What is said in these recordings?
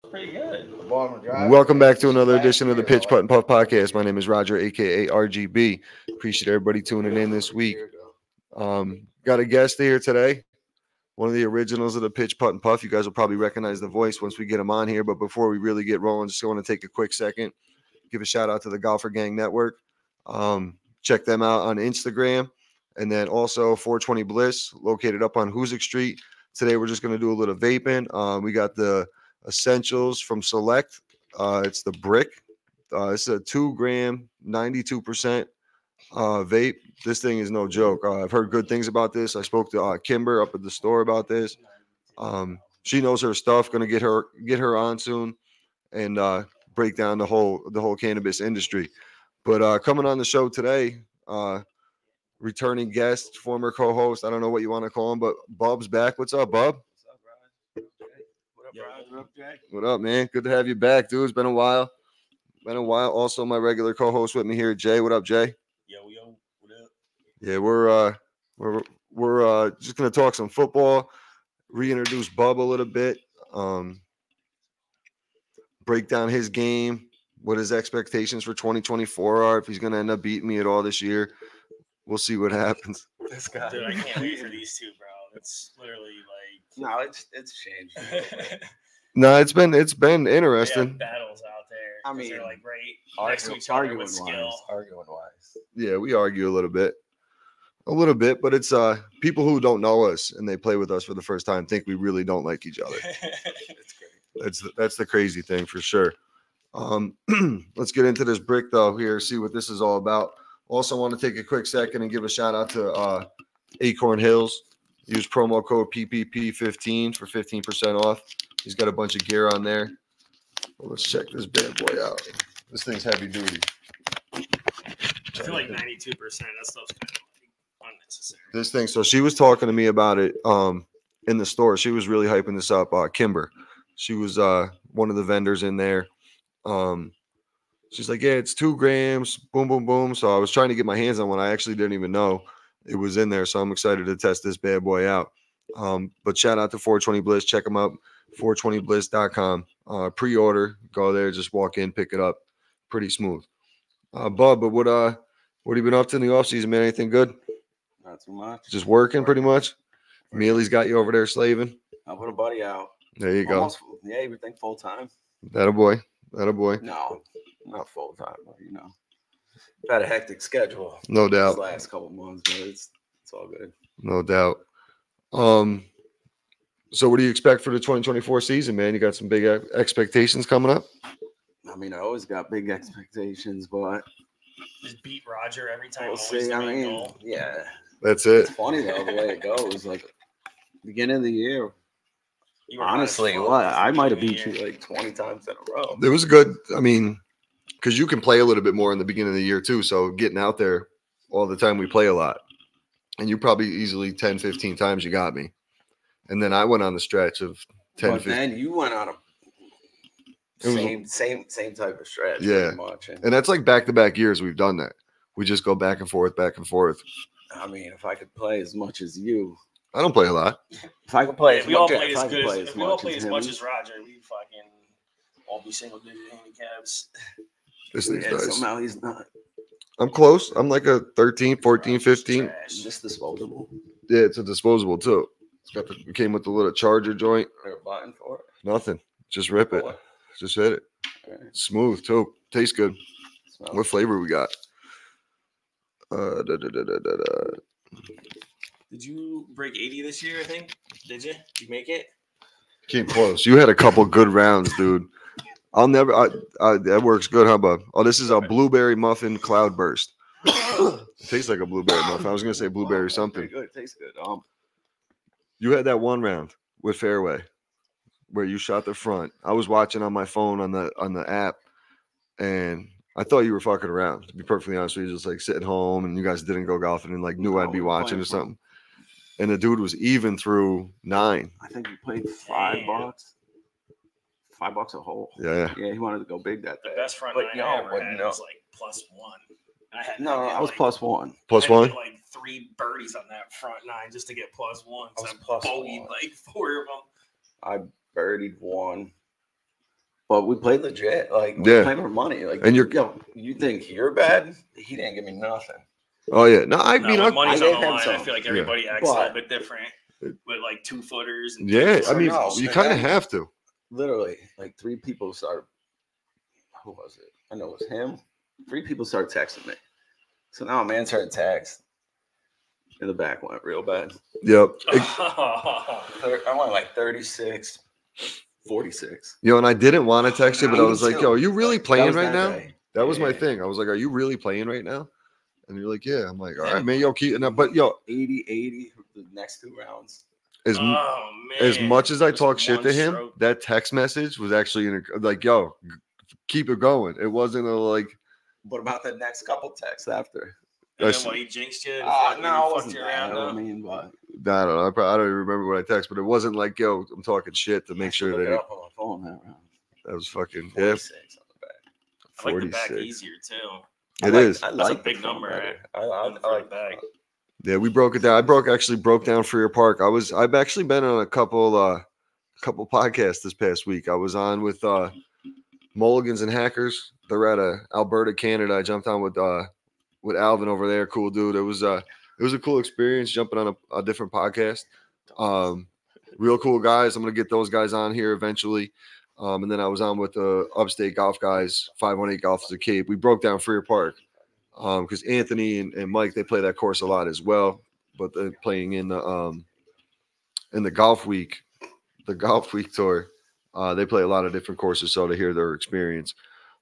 pretty good. Welcome back to another edition of the Pitch Putt and Puff podcast. My name is Roger, aka RGB. Appreciate everybody tuning in this week. Got a guest here today, one of the originals of the Pitch Putt and Puff. You guys will probably recognize the voice once we get him on here. But before we really get rolling, just want to take a quick second, give a shout out to the Golfer Gang Network. Check them out on Instagram, and then also 420 Bliss, located up on Hoosick Street. Today we're just going to do a little vaping. We got the Essentials from Select. It's the brick. It's a 2 gram, 92% vape. This thing is no joke. I've heard good things about this. I spoke to Kimber up at the store about this. She knows her stuff. Going to get her on soon and break down the whole cannabis industry. But coming on the show today, returning guest, former co-host. I don't know what you want to call him, but Bub's back. What's up, Bub? What up, man? Good to have you back, dude. It's been a while. Also, my regular co-host with me here, Jay. What up, Jay? Yo, what up? Yeah, we're just gonna talk some football, reintroduce Bub a little bit, break down his game, what his expectations for 2024 are, if he's gonna end up beating me at all this year. We'll see what happens. This guy. Dude, I can't wait for these two, bro. It's literally like it's changed. No, it's been interesting. Battles out there. I mean, they're like right next to each other with skill. Arguing wise. Yeah, we argue a little bit, but it's people who don't know us and they play with us for the first time think we really don't like each other. That's great. That's the crazy thing for sure. Let's get into this brick though here, see what this is all about. Also want to take a quick second and give a shout out to Acorn Hills. Use promo code PPP15 for 15% off. He's got a bunch of gear on there. Well, let's check this bad boy out. This thing's heavy duty. I feel like 92%. That stuff's kind of like unnecessary. This thing. So she was talking to me about it in the store. She was really hyping this up. Kimber. She was one of the vendors in there. She's like, yeah, it's 2 grams. Boom, boom, boom. So I was trying to get my hands on one. I actually didn't even know it was in there. So I'm excited to test this bad boy out. But shout out to 420 Bliss. Check them out. 420bliss.com. Pre-order. Go there. Just walk in, pick it up. Pretty smooth. Bub, but what have you been up to in the off season, man? Anything good? Not too much. Just working pretty much. Mealy's got you over there slaving. I'll put a buddy out. There you go. Yeah, everything full time. That a boy. No, not full time, but I've had a hectic schedule. No doubt. These last couple months, but it's all good. No doubt. So what do you expect for the 2024 season, man? You got some big expectations coming up? I mean, I always got big expectations, but just beat Roger every time. We'll see. I mean, yeah. That's it. It's funny though the way it goes. Like beginning of the year. Honestly, I might have beat you like 20 times in a row. It was good. I mean, because you can play a little bit more in the beginning of the year too. So getting out there all the time, we play a lot. And you probably easily 10, 15 times you got me. And then I went on the stretch of 10, 15. Then you went on a same type of stretch. Yeah. Much. And that's like back-to-back years we've done that. We just go back and forth, back and forth. I mean, if I could play as much as you. I don't play a lot. If I could play if we all played as much as Roger, we'd fucking all be single-digit handicaps. This thing's nice. Somehow he's not. I'm close. I'm like a 13, 14, 15. Just disposable. Yeah, it's a disposable too. It came with the little charger joint. Or a button for it? Nothing. Just rip it. Just hit it. Okay. Smooth too. Tastes good. What flavor we got? Did you break 80 this year, I think? Did you? Did you make it? Came close. You had a couple good rounds, dude. That works good, huh, bub? Oh, this is a blueberry muffin cloudburst. It tastes like a blueberry muffin. I was going to say blueberry something. Good. It tastes good. You had that one round with Fairway where you shot the front. I was watching on my phone on the app, and I thought you were fucking around. To be perfectly honest with you, just like sitting home, and you guys didn't go golfing and like knew I'd be watching or something. And the dude was even through 9. I think he played $5. $5 a hole. Yeah. Yeah, he wanted to go big that day. The best front nine I ever had was like +1. I was +1. +1? Like 3 birdies on that front 9 just to get +1. I was bogeyed like 4 of them. I birdied 1. But we played legit. Like, we played for money. Like, and you think you're bad? He didn't give me nothing. Oh yeah, no, I mean, money's on the line. I feel like everybody acts a little bit different with like 2-footers. And I mean, you kind of have to. Literally, like 3 people started. Who was it? I know it was him. 3 people started texting me. So now a man started text. And the back went real bad. Yep. I went like 36, 46. And I didn't want to text you, but I was like, yo, are you really playing right now? That was my thing. I was like, are you really playing right now? And you're like, yeah. I'm like, all right, man, keep it up. But 80 the next 2 rounds. As much as I talk shit to him, that text message was actually like, yo, keep it going. It wasn't like. What about the next couple texts after? And then he jinxed you? No, it wasn't that. I mean, but I don't know. I don't even remember what I texted, but it wasn't like, yo, I'm talking shit to make sure that. Look it up on my phone that round. That was fucking 46 on the back. I like the back easier too. It is. That's a big number. I like back. Yeah, we broke it down. I actually broke down Freer Park. I've actually been on a couple podcasts this past week. I was on with Mulligans and Hackers. They're at Alberta, Canada. I jumped on with Alvin over there. Cool dude. It was a cool experience jumping on a different podcast. Real cool guys. I'm gonna get those guys on here eventually. And then I was on with the Upstate Golf guys, 518 Golf is a Cape. We broke down Freer Park because Anthony and Mike, they play that course a lot as well. But they're playing in the golf week tour. They play a lot of different courses, so to hear their experience.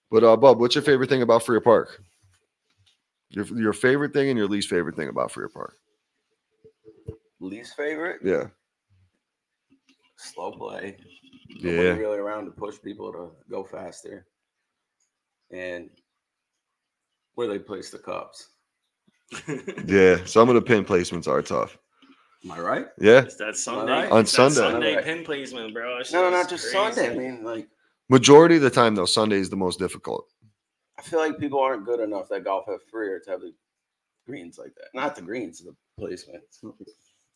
But Bub, what's your favorite thing about Freer Park? Your favorite thing and your least favorite thing about Freer Park? Least favorite? Yeah. Slow play. Yeah. Nobody really around to push people to go faster. And where they place the cups. Yeah. Some of the pin placements are tough. Am I right? Yeah. It's that Sunday. Right? On Sunday. Sunday pin placement, bro. No, not just crazy. Sunday. I mean, like. Majority of the time, though, Sunday is the most difficult. I feel like people aren't good enough that golf have Freer to have the greens like that. Not the greens, the placements.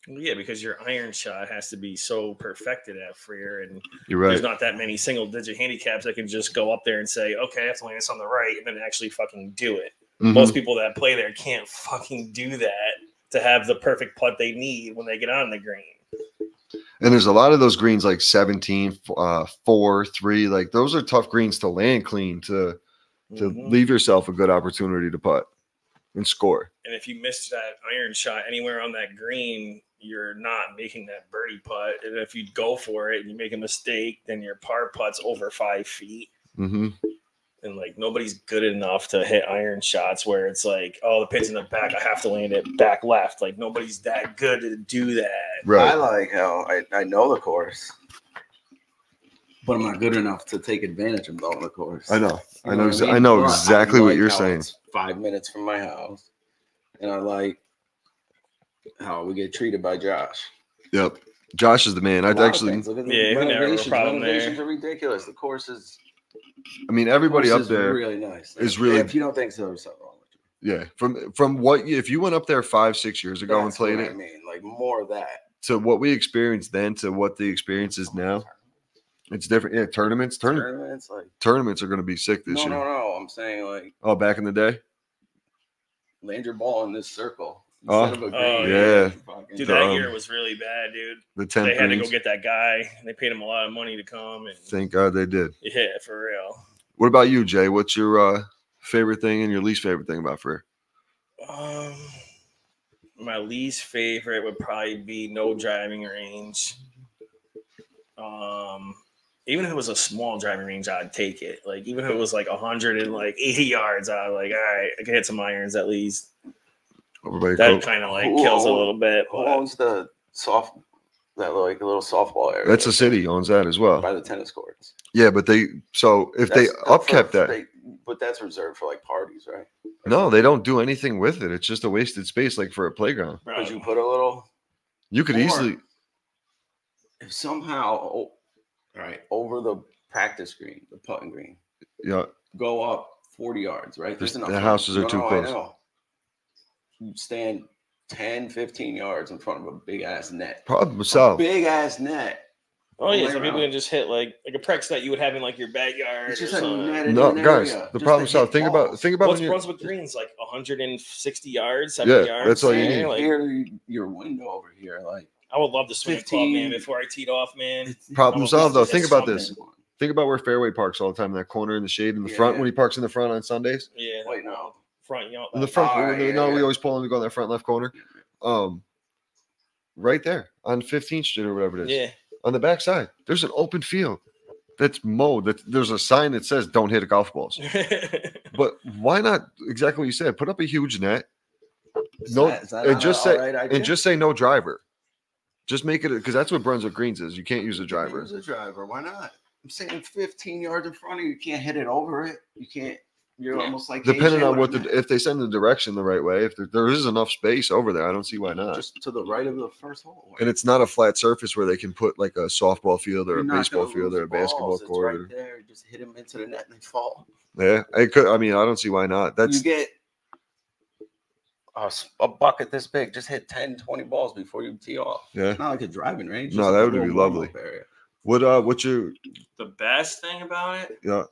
Yeah, because your iron shot has to be so perfected at Freer, and you're right. There's not that many single-digit handicaps that can just go up there and say, "Okay, I have to land this on the right," and then actually fucking do it. Mm-hmm. Most people that play there can't fucking do that to have the perfect putt they need when they get on the green. And there's a lot of those greens like 17, 4, 3. Like those are tough greens to land clean to leave yourself a good opportunity to putt and score. And if you miss that iron shot anywhere on that green, you're not making that birdie putt. And if you go for it and you make a mistake, then your par putt's over 5 feet. Mm-hmm. And like nobody's good enough to hit iron shots where it's like, oh, the pin's in the back, I have to land it back left. Like nobody's that good to do that. Right. I like how I know the course, but I'm not good enough to take advantage of knowing the course. I know. I know exactly what you're saying. It's 5 minutes from my house, and I like how we get treated by Josh. Yep, Josh is the man. I'd actually. Look at the renovations are ridiculous. The course is. I mean, everybody up there really nice. Is really. If you don't think so, there's something wrong with you. Yeah, from what if you went up there 5-6 years ago and played it, I mean, like more of that. To what we experienced then to what the experience is now, it's different. Yeah, tournaments are going to be sick this year. No. I'm saying back in the day, land your ball in this circle. Instead of a green. Dude, that year was really bad, dude. They had to go get that guy. They paid him a lot of money to come. And thank God they did. Yeah, for real. What about you, Jay? What's your favorite thing and your least favorite thing about Freer? My least favorite would probably be no driving range. Even if it was a small driving range, I'd take it. Like even if it was like 180 yards, I'd like, all right, I can hit some irons at least. That kind of like kills a little bit. Who owns the little softball area? That's the city owns that as well. By the tennis courts. Yeah, but they upkept that. But that's reserved for like parties, right? No, they don't do anything with it. It's just a wasted space, like for a playground. Could you put a little? You could easily. If somehow, over the practice green, the putting green. Yeah. Go up 40 yards, right? The houses are too close. I know. You stand 10, 15 yards in front of a big ass net. Problem solved. Big ass net. Oh yeah, some people can just hit like a prex that you would have in like your backyard or something. No, guys, the problem is think about what's when Brunswick Greens like 160 yards, 70 yards. That's all you need. Like, here, your window over here, like I would love to swing a club, man. Before I teed off, man. Problem solved though. Think about this. Think about where Fairway parks all the time in that corner in the shade in the front when he parks in the front on Sundays. Yeah. Wait, no. Front, you know. In the front, we always pull him to go in that front left corner. Right there on 15th Street or whatever it is. Yeah. On the back side, there's an open field that's mowed. There's a sign that says "Don't hit golf balls." But why not? Exactly what you said. Put up a huge net. Just say no driver. Just make it because that's what Brunswick Greens is. You can't use a driver. Use a driver. Why not? I'm saying 15 yards in front of you. You can't hit it over it. You can't. You're almost like depending on if they send the direction the right way. If there is enough space over there, I don't see why not. Just to the right of the first hole. And it's not a flat surface where they can put like a softball field or a baseball field or a basketball court. Right there. Just hit them into the net and they fall. Yeah, it could. I mean, I don't see why not. That's you get a bucket this big. Just hit 10, 20 balls before you tee off. Yeah, it's not like a driving range. No, that would be lovely. What's your the best thing about it? Yeah.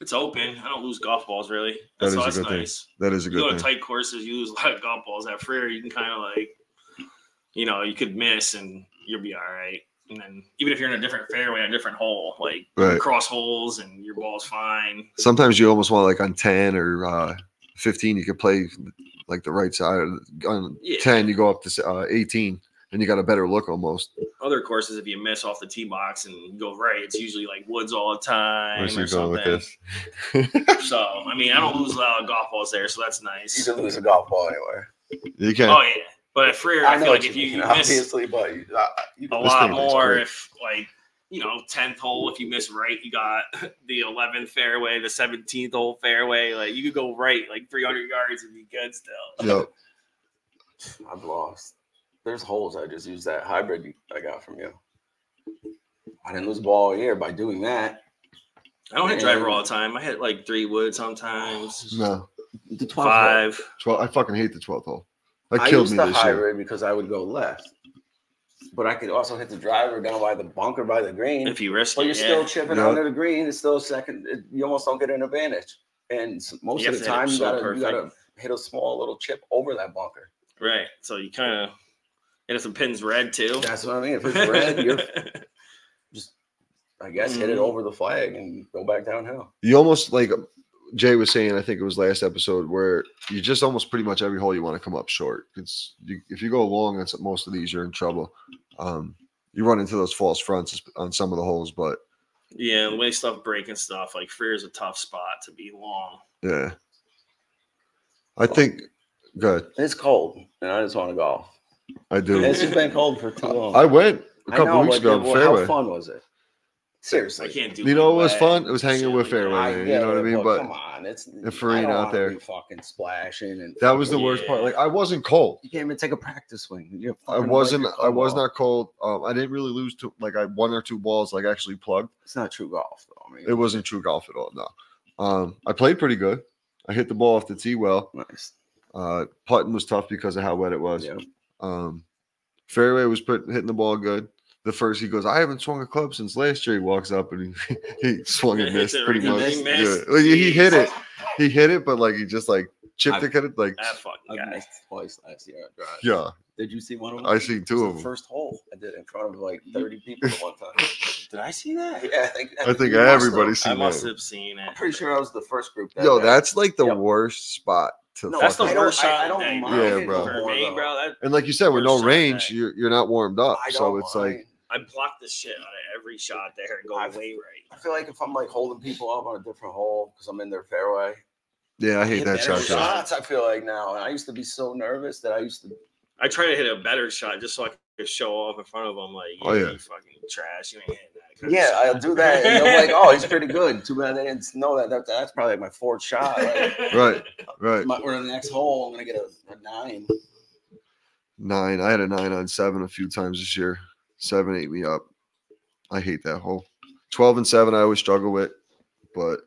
It's open. I don't lose golf balls really. That's nice. That is a good thing. You go to tight courses, you lose a lot of golf balls. At Freer, you can kind of like, you could miss and you'll be all right. And then even if you're in a different fairway, a different hole, like cross holes and your ball's fine. Sometimes you almost want like on 10 or 15, you could play like the right side. On 10, you go up to 18. And you got a better look almost. Other courses, if you miss off the tee box and go right, it's usually like woods all the time or something. With this? So, I mean, I don't lose a lot of golf balls there, so that's nice. You can lose a golf ball anywhere. You can. Oh, yeah, but at Freer, I feel like if you miss obviously, but you a lot more. If like 10th hole, if you miss right, you got the 11th fairway, the 17th hole fairway. Like you could go right like 300 yards and be good still. Yep. I've lost. There's holes I just used that hybrid I got from you. I didn't lose a ball all year by doing that. I don't hit driver all the time. I hit like 3 wood sometimes. No. The 12th 5. hole. 12. I fucking hate the 12th hole. That I killed used me the this hybrid year. because I would go left. But I could also hit the driver down by the bunker by the green. If you risk it, but you're still chipping under the green. It's still second. You almost don't get an advantage. And most of the time, you gotta hit a small little chip over that bunker. Right. So you kind of. And if the pin's red too. That's what I mean. If it's red, you're just, I guess, hit it over the flag and go back downhill. You almost like Jay was saying, I think it was last episode, where you just almost pretty much every hole you want to come up short. If you go long on most of these, you're in trouble. You run into those false fronts on some of the holes, but yeah, the way stuff breaking stuff, like Freer is a tough spot to be long. Yeah, I think good. It's cold, and I just want to golf. I do. It's just been cold for too long. I went a couple weeks ago. Fairway. How fun was it? Seriously, I can't do. You know what was fun? It was hanging with Fairway. You know what I mean? But come on, it's Farine out there, fucking splashing, and that was the worst part. Like I wasn't cold. You can't even take a practice swing. I wasn't. I was not cold. I didn't really lose to like I 1 or 2 balls like actually plugged. It's not true golf though. I mean, it wasn't true golf at all. No. I played pretty good. I hit the ball off the tee well. Nice. Putting was tough because of how wet it was. Yeah. Fairway was hitting the ball good. The first, he goes, I haven't swung a club since last year. He walks up and he swung and missed pretty much. He hit it. He hit it, but like he just like chipped it. Like that fucking guy. Missed twice last year at drive. Yeah. Did you see one of them? I seen 2 of them. First hole I did in front of like 30 people at one time. Did I see that? Yeah, I think everybody's seen I that. must have seen it. I'm pretty sure I was the first group. That's like the worst spot. That's the worst shot. I don't mind. Yeah, bro. For me, bro. And like you said, with no range, you're not warmed up. So it's like I block the shit out of every shot there and go way right. I feel like if I'm like holding people up on a different hole because I'm in their fairway. Yeah, I hate that shot. Shots, I feel like now. And I used to be so nervous that I try to hit a better shot just so I could show off in front of them. Like, you fucking trash. You ain't hitting that. Yeah, I'll do that. And they're like, oh, he's pretty good. Too bad they didn't know that. That's probably like my 4th shot. Like, right. Or the next hole, I'm going to get a 9. 9. I had a 9 on 7 a few times this year. 7 ate me up. I hate that hole. 12 and 7 I always struggle with, but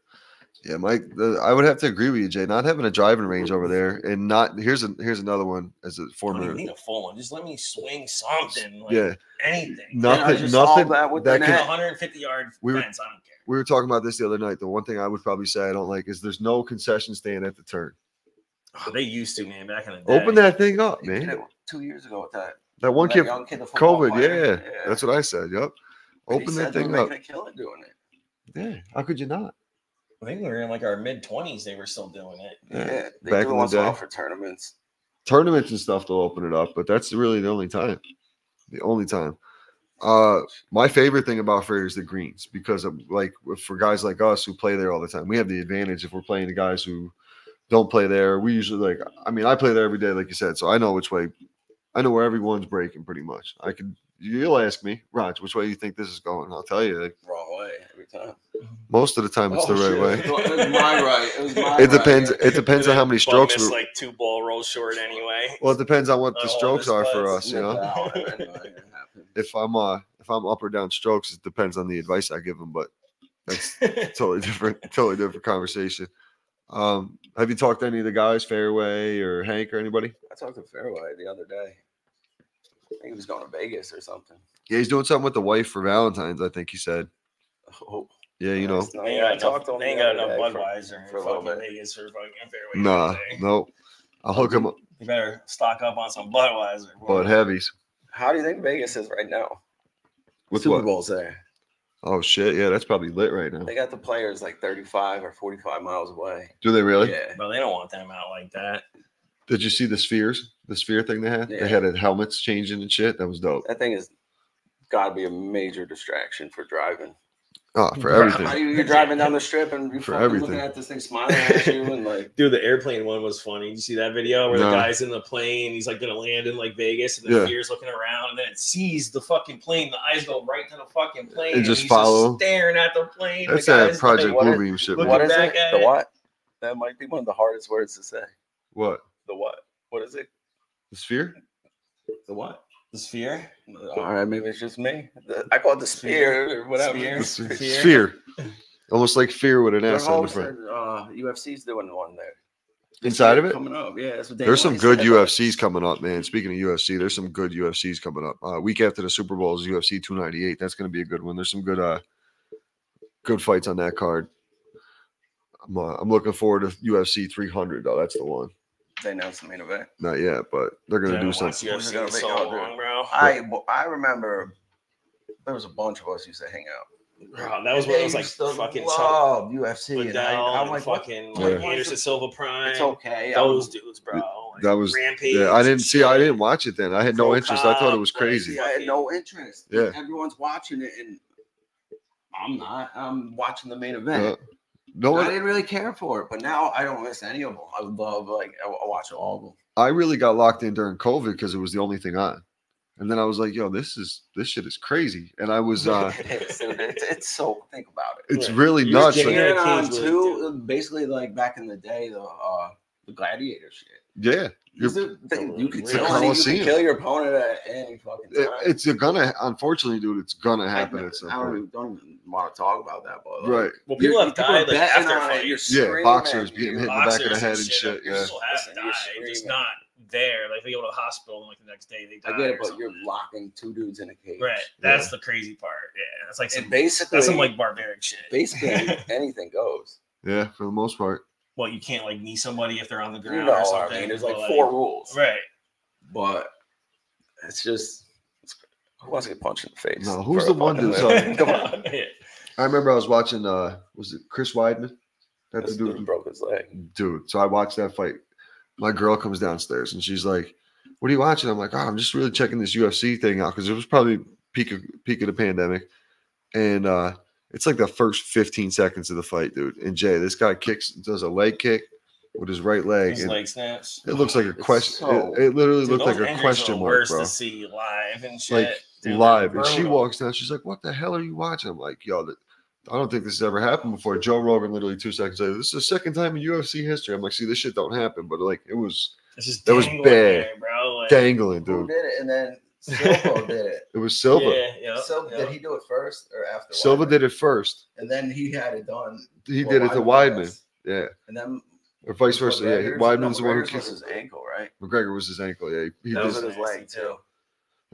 Yeah, I would have to agree with you, Jay. Not having a driving range over there, and not here's another one as a I don't former. even need a full one. Just let me swing something. Like Yeah, anything. nothing that that Like can. a 150-yard fence. I don't care. We were talking about this the other night. The one thing I would probably say I don't like is there's no concession stand at the turn. Oh, they used to, man, back in the day. Open that thing up, They did man. it 2 years ago with that. That one kid, young kid, the football COVID. player. Yeah, that's what I said. Yep. Open that thing up. Making a killing doing it. Yeah. How could you not? I think we were in like our mid-20s. They were still doing it. Yeah, they Back do in it the once in a day. while for tournaments. Tournaments and stuff, they'll open it up, but that's really the only time. The only time. My favorite thing about Frere is the greens because of, like, for guys like us who play there all the time, we have the advantage if we're playing the guys who don't play there. We usually I play there every day, like you said, so I know which way. I know where everyone's breaking pretty much. You'll ask me, Raj, which way you think this is going? I'll tell you. Wrong way every time. Most of the time, it's the right way. It was my right. It was my It depends. right. It depends on how many strokes. It's like 2 ball rolls short anyway. Well, it depends on what the Oh, strokes this are for butts. us. You know, if I'm up or down strokes, it depends on the advice I give them. But that's totally different conversation. Have you talked to any of the guys, Fairway or Hank or anybody? I talked to Fairway the other day. I think he was going to Vegas or something. Yeah, he's doing something with the wife for Valentine's. I think he said. Oh, Yeah, you know. They ain't got enough Budweiser for fucking Vegas for fucking Fairway. Nah, no. I'll hook him up. You better stock up on some Budweiser. But heavies. How do you think Vegas is right now? With Super what? Bowl's there. Oh shit! Yeah, that's probably lit right now. They got the players like 35 or 45 miles away. Do they really? Yeah. Bro, they don't want them out like that. Did you see the spheres? The sphere thing they had? Yeah. They had helmets changing and shit. That was dope. That thing has got to be a major distraction for driving. Oh, for everything. You're driving down the strip and you're For fucking everything. looking at this thing smiling at you and like. Dude, the airplane one was funny. Did you see that video where the guy's in the plane? He's like going to land in like Vegas and the fear's looking around and then it sees the fucking plane. The eyes go right to the fucking plane. And just he's follow. Just staring at the plane. That's the that Project like, Bluebeam shit. What is it? The it. what? That might be one of the hardest words to say. What? The what? What is it? The sphere? The what? The sphere? All right, maybe it's just me. I call it the spear or whatever. Sphere. Almost like fear with an S on the front. UFC's doing one there. Inside of it? Coming up. Yeah, that's what there's some good UFCs coming up, man. Speaking of UFC, there's some good UFCs coming up. Week after the Super Bowl is UFC 298. That's going to be a good one. There's some good fights on that card. I'm looking forward to UFC 300 though. That's the one. They announced the main event. Not yet, but they're going to do something. UFC so long, bro. I remember there was a bunch of us used to hang out. Bro, that was when it was like fucking Chuck, UFC. Liddell, I'm like, fucking Anderson Silva Prime. It's okay. Those dudes, bro. That was Rampage. Yeah, I didn't watch it then. I had no interest. I thought it was crazy. I had no interest. Yeah. Everyone's watching it, and I'm not. I'm watching the main event. I didn't really care for it, but now I don't miss any of them. I love I watch all of them. I really got locked in during COVID because it was the only thing on. And then I was like, yo, this shit is crazy. And I was it's so think about it. It's really nuts. Like, on too, basically like back in the day, the gladiator shit. Yeah. You can kill your opponent at any fucking time. It's gonna, unfortunately, dude, it's gonna happen at some point. Don't even want to talk about that, but right. Well, people have died like after fights. Yeah, boxers getting hit in the back of the head and shit. Yeah. People have died, just not there. Like they go to the hospital and like the next day they die. I get it, but you're locking two dudes in a cage. Right. That's the crazy part. Yeah. That's like that's some like barbaric shit. Basically anything goes. Yeah, for the most part. Well, you can't like knee somebody if they're on the ground or something. I mean, there's like 4 rules. Right. But it's just who wants to get punched in the face? No, who's the one dude? Come on. I remember I was watching was it Chris Weidman? That's the dude who broke his leg. Dude, so I watched that fight. My girl comes downstairs and she's like, "What are you watching?" I'm like, "Oh, I'm just really checking this UFC thing out because it was probably peak of the pandemic." And it's like the first 15 seconds of the fight, dude. And Jay, this guy does a leg kick with his right leg. His leg snaps. It looks like a question. It literally looked like a question mark, bro. To see live and shit. Like live. And she walks down. She's like, "What the hell are you watching?" I'm like, "Yo, I don't think this has ever happened before." Joe Rogan literally 2 seconds later, "This is the second time in UFC history." I'm like, "See, this shit don't happen." But like, that was bad. There, bro. Like, dangling, dude. Who did it? And then Silva did it. It was Silva. Yeah. Silva, did he do it first or after? Silva did it first. And then he had it done. He did it to Weidman. Yeah. And then or vice versa. Yeah. Weidman's the one who kicked his ankle, right? McGregor was his ankle. Yeah. He that was his leg too.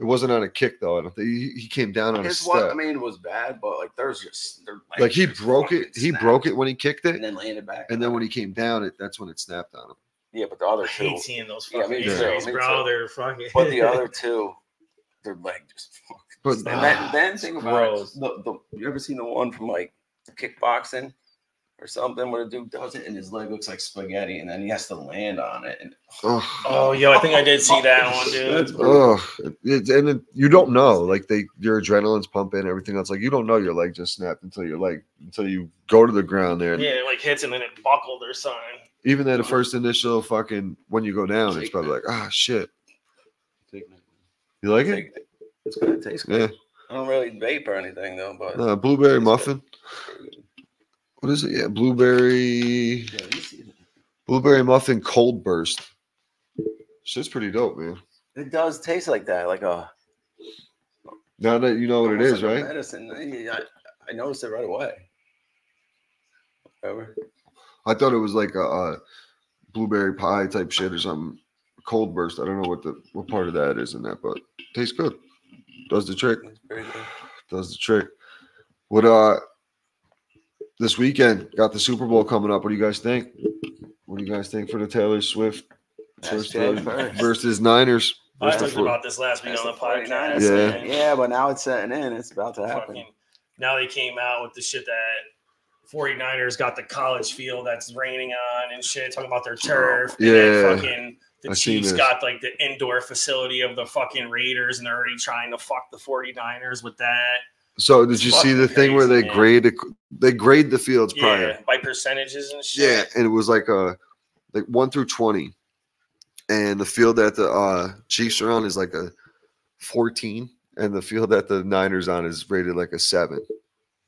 It wasn't on a kick though. I don't think he came down on a step. I mean, it was bad, but like there's just like he broke it. He broke it when he kicked it, and then landed back. And then when he came down, that's when it snapped on him. Yeah, but the other two. I hate seeing those fucking injuries, bro. They're fucking. But the other two, their leg just fucking. But then think about it. You ever seen the one from like kickboxing or something where the dude does it and his leg looks like spaghetti and then he has to land on it? And yo, I think I did see that one, dude. And you don't know, like your adrenaline's pumping, everything else. Like you don't know your leg just snapped until you go to the ground there. Yeah, it like hits and then it buckled or something. Even at the first initial fucking when you go down, it's probably like, ah, shit. You like it? It's gonna taste good. Yeah. I don't really vape or anything though, but blueberry muffin. What is it? Yeah, blueberry muffin cold burst. Shit's pretty dope, man. It does taste like that, like a. Now that you know what it is, right? Medicine. I noticed it right away. Whatever. I thought it was like a blueberry pie type shit or something. Cold burst. I don't know what part of that is in that, but tastes good. Does the trick. Very good. Does the trick. What this weekend got the Super Bowl coming up. What do you guys think? What do you guys think for the Taylor Swift versus Niners? I talked about this last week on the podcast. Yeah. Yeah, but now it's setting in. It's about to happen. Now they came out with the shit that 49ers got the college field that's raining on and shit, talking about their turf. Yeah. And then the Chiefs got like the indoor facility of the fucking Raiders and they're already trying to fuck the 49ers with that. So did you see the thing where they grade the fields prior by percentages and shit? Yeah, and it was like 1 through 20, and the field that the Chiefs are on is like a 14, and the field that the Niners on is rated like a 7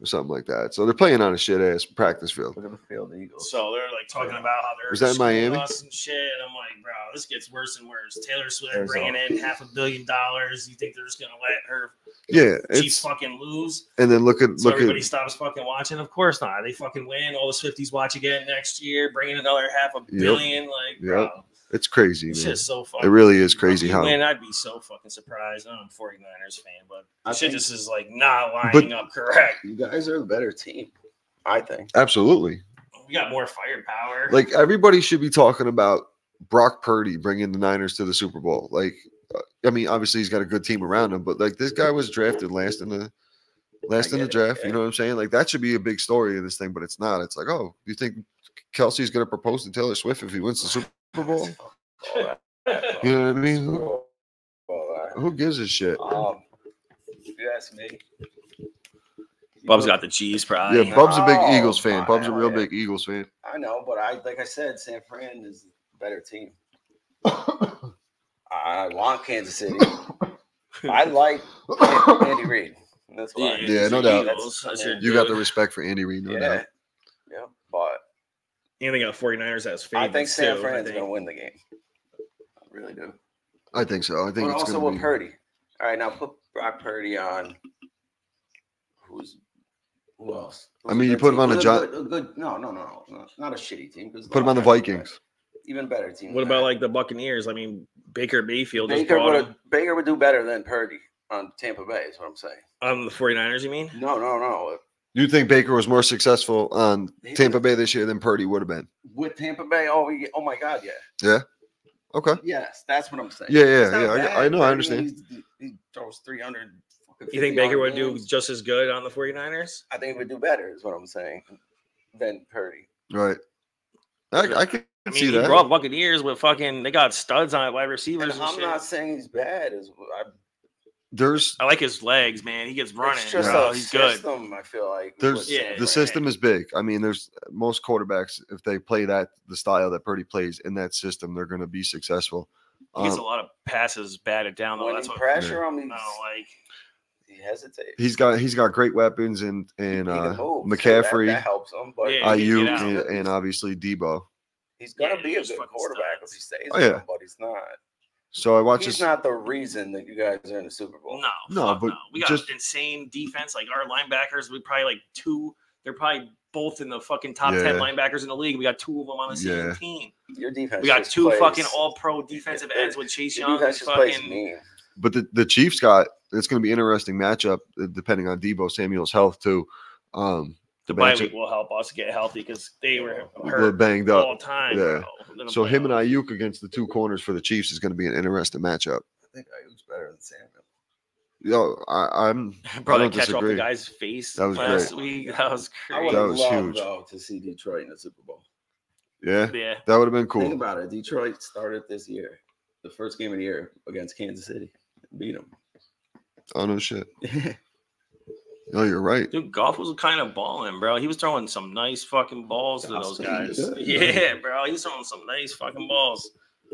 or something like that. So they're playing on a shit ass practice field. Look at the field, the Eagles. So they're like talking about how they're was that in Miami us and shit. And I'm like, bro, this gets worse and worse. Taylor Swift bringing in $500 million. You think they're just gonna let her? Yeah, Chiefs fucking lose. And then look everybody stops fucking watching. Of course not. They fucking win. All the Swifties watch again next year. Bring in another $500 million. Like, bro. It's crazy. It's man. just so fucking. It really is crazy how. Man, I'd be so fucking surprised. I'm a 49ers fan, but shit just is like not lining up correct. You guys are the better team, I think. Absolutely. We got more firepower. Like everybody should be talking about Brock Purdy bringing the Niners to the Super Bowl. Like, I mean, obviously he's got a good team around him, but like this guy was drafted last in the draft. You know what I'm saying? Like that should be a big story of this thing, but it's not. It's like, oh, you think Kelsey's going to propose to Taylor Swift if he wins the Super Bowl? You know what I mean? Who gives a shit? If you ask me. Bub's got the cheese pride. Yeah, Bub's a big Eagles fan. Bub's a real big Eagles fan. I know, but like I said, San Fran is a better team. I want Kansas City. I like Andy Reid. That's why. Yeah, no doubt. You got the respect for Andy Reid, no doubt. Yeah, but and they got 49ers as favorites. I think San Fran's going to win the game. I really do. I think so. I think but it's also going to be. with Purdy. All right, now put Brock Purdy on. Who else? I mean, you put him on no, not a shitty team. Put him on the Vikings. Even better team. What about like the Buccaneers? I mean, Baker Mayfield. Baker would do better than Purdy on Tampa Bay. Is what I'm saying. On the 49ers, you mean? No. You think Baker was more successful on Tampa Bay this year than Purdy would have been? With Tampa Bay? Oh my God, yeah. Yeah? Okay. Yes, that's what I'm saying. Yeah. I know, I understand. He throws 300. You think Baker would do just as good on the 49ers? I think he would do better, is what I'm saying, than Purdy. Right. I can see that. He brought Buccaneers with fucking, they got studs on it, wide receivers. And I'm not saying he's bad. I like his legs, man. He gets running. It's just he's system, good. I feel like. The system is big. I mean, there's most quarterbacks, if they play the style that Purdy plays in that system, they're going to be successful. He gets a lot of passes batted down, though. That's what pressure on me. No, like. He hesitates. He's got great weapons and McCaffrey, that helps him, but Ayuk and obviously Debo. He's gonna be a good quarterback if he stays with him, but he's not. So I watched He's this. not the reason that you guys are in the Super Bowl. No, but no. We got just insane defense. Like our linebackers, we probably like two. They're probably both in the fucking top 10 Yeah. linebackers in the league. We got two of them on the same Yeah. team. Your defense. We got just two plays, fucking all-pro defensive ends with Chase your Young. defense And just plays fucking. mean. But the Chiefs got it's going to be an interesting matchup depending on Deebo Samuel's health too. The bye week will help us get healthy because they were hurt banged up all the time. Yeah. Bro, so him and Ayuk against the two corners for the Chiefs is going to be an interesting matchup. I think Ayuk's better than Samuel. Yo, I'm Bro, I don't catch disagree. off the guy's face That was last great. week. That was I crazy. would That have was loved huge. though to see Detroit in the Super Bowl. Yeah, Yeah. that would have been Think cool. about it. Detroit started this year, the first game of the year against Kansas City, beat them. Oh no shit. No, you're right. Dude, Goff was kind of balling, bro. He was throwing some nice fucking balls to those guys. Good. Yeah, bro. He was throwing some nice fucking balls.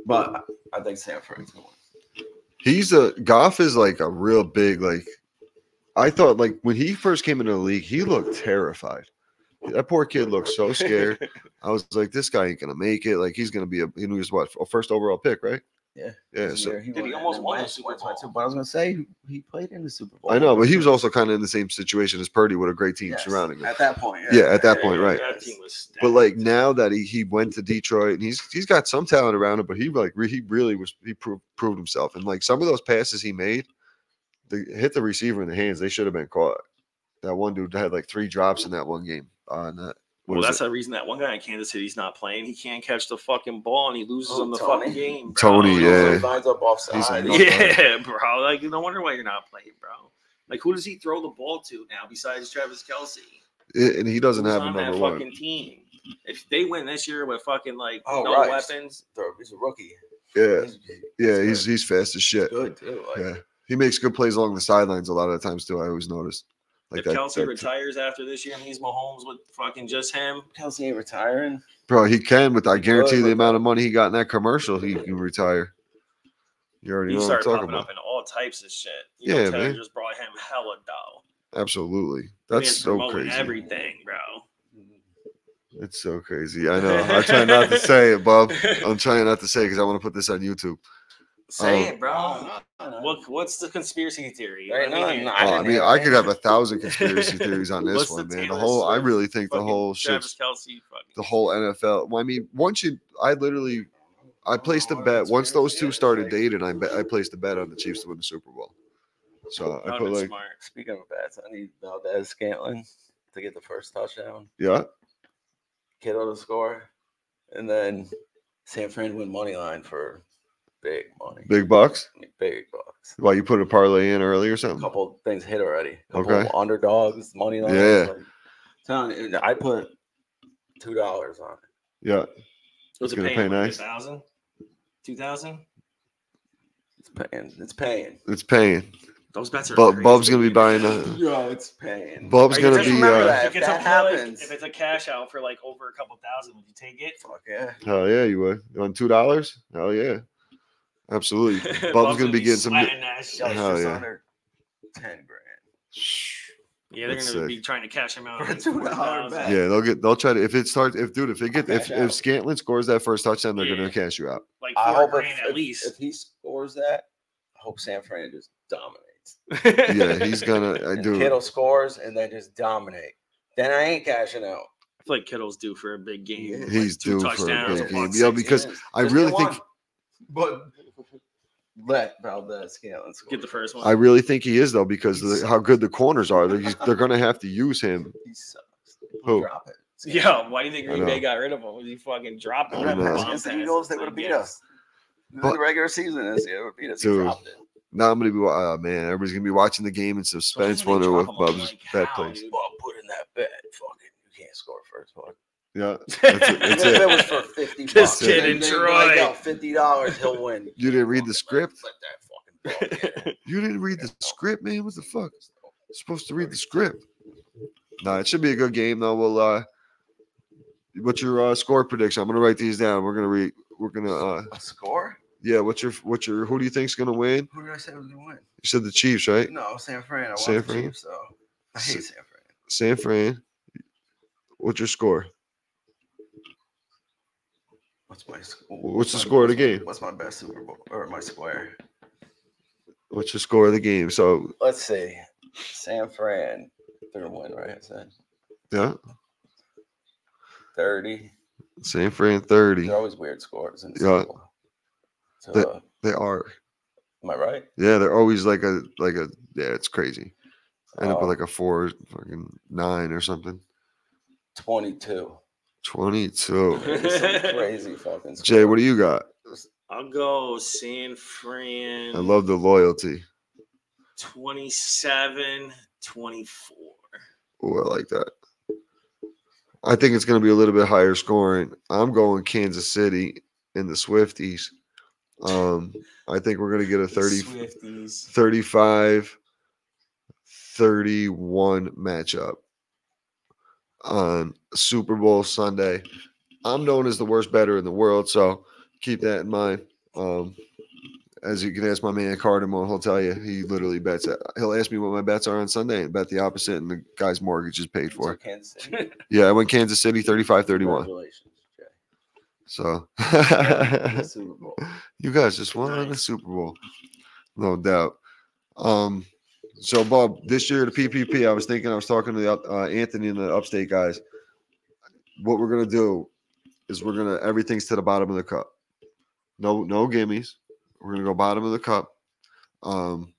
But I think San Fran's going. He's Goff is like a real big I thought like when he first came into the league, he looked terrified. That poor kid looked so scared. I was like, this guy ain't gonna make it. Like he's gonna be he was what a first overall pick, right? Yeah. Yeah. So He almost won the Super Bowl. But I was gonna say he played in the Super Bowl. I know, but he was also kind of in the same situation as Purdy with a great team Yes, surrounding him. at that point. Yeah, at that point, right. That team was stacked. But like now that he went to Detroit and he's got some talent around him, but he proved himself. And like some of those passes he made, they hit the receiver in the hands. They should have been caught. That one dude had like 3 drops in that one game. Well, that's the reason that one guy in Kansas City's not playing. He can't catch the fucking ball and he loses on the Tony. fucking game. Bro. Tony, yeah. He lines up offside. Yeah, bro. Like, no wonder why you're not playing, bro. Like, who does he throw the ball to now besides Travis Kelce? And he doesn't Who's have a on that number one. fucking team? If they win this year with fucking like Oh, no right. weapons, He's a rookie. Yeah, He's he's fast as shit. good too. Like, Yeah, he makes good plays along the sidelines a lot of the times too. I always notice. Like if Kelce retires after this year and he's Mahomes with fucking just him, Kelce ain't retiring. bro, he can. But I guarantee could, the but- amount of money he got in that commercial, he can retire. You already he know what I'm started talking popping about. up in all types of shit. Yeah, Taylor man. just brought him hella dough. Absolutely, He that's is so promoting crazy. everything, bro. It's so crazy. I know. I try not to say it, Bob. I'm trying not to say it because I want to put this on YouTube. Say Oh. it, bro. No. What's the conspiracy theory? There ain't Let me none. hear it. No, I mean, I could have 1,000 conspiracy theories on this What's one, the man. Taylor I Swift really think the fucking whole Travis shit's Kelce fucking the whole NFL. Well, I mean, I placed a bet once those two started dating. I placed a bet on the Chiefs to win the Super Bowl. So I That put would've been like, smart. Speaking of bats, I need Valdez Scantling to get the first touchdown. yeah, Kittle to score, and then San Fran win money line for big money. big bucks. Big bucks. Why you put a parlay in early or A something? couple things hit already. A couple Okay. underdogs, money line. Yeah. Like, telling you, I put $2 on it. Yeah, Was it gonna paying pay like nice. 1,000? 2,000? It's paying. It's paying. it's paying. Those bets are But crazy. Bub's gonna be buying a. Yo, it's paying. Bub's Are you gonna just be. remember that. If it's That up to, like, happens. if it's a cash out for like over a couple thousand, would you take it? Fuck yeah. Hell yeah, you would. You want $2? Hell yeah, absolutely. Bub's gonna be getting some. sweating that shit. Yo, it's Hell just yeah. under 10 grand. Yeah, they're That's gonna sick. be trying to cash him out For a like $2 $4,000. bet. Yeah, they'll try to if it Cash out. Scantling scores that first touchdown, they're Yeah. gonna cash you out. Like I $4 hope grand at if least. he scores that, I hope San Fran just dominates. Yeah, he's gonna And do. Kittle scores and then just dominate. Then I ain't cashing out. I feel like Kittle's due for a big game. Yeah. Like He's 2 due for a touchdowns, big a buck game. Yeah, 60. because I Just really get think one. But let Valdez Scantling score. Get the first one. I really think he is though because of how good the corners are. They're gonna have to use him. He sucks. Who? Drop it. Yeah, why do you think I Green Bay know. got rid of him? Was he fucking dropped him? I know. Against the Eagles, they would have beat us. But- The regular season this year would beat us. He Dude. dropped it. Now I'm gonna be. Man, everybody's gonna be watching the game in suspense, So how do they wondering drop what him? Bub's Like, bet how, plays. dude? Well, put in that bet. Fucking, you can't score first one. Yeah, If that's it. it was for 50 This bucks, kid then in they Troy. like, yo, $50, he'll win. You didn't read the Fucking script? Let that fucking ball get. You didn't read the script, man. What the fuck? You're supposed to read the script. Nah, it should be a good game though. We'll. What's your score prediction? I'm gonna write these down. We're gonna. A score? Yeah. What's your? Who do you think's gonna win? Who did I say was going to win? You said the Chiefs, right? No, San Fran. I want San the Fran? Chiefs, so I hate San Fran. San Fran. What's your score? What's the score of the game? What's my best Super Bowl or my square? What's the score of the game? So let's see. San Fran, they're gonna win, right? I said. Yeah. 30. San Fran 30. They're always weird scores in the Super Bowl. So, they are. Am I right? Yeah, they're always like a yeah, it's crazy. End up with like a 4 fucking 9 or something. 22. 22. Crazy fucking score. Jay, what do you got? I'll go San Fran. I love the loyalty. 27-24. Oh, I like that. I think it's going to be a little bit higher scoring. I'm going Kansas City in the Swifties. I think we're going to get a 35-31 matchup on Super Bowl Sunday. I'm known as the worst bettor in the world, so keep that in mind. As you can ask my man Cardamone, he'll tell you he literally bets. He'll ask me what my bets are on Sunday and bet the opposite, and the guy's mortgage is paid for. Kansas City? Yeah, I went Kansas City 35-31. Congratulations, Jay. So Super Bowl. You guys just won the Super Bowl, no doubt. So Bob, this year the PPP, I was talking to the Anthony and the Upstate guys. What we're gonna do is everything's to the bottom of the cup. No gimmies. We're gonna go bottom of the cup. I'm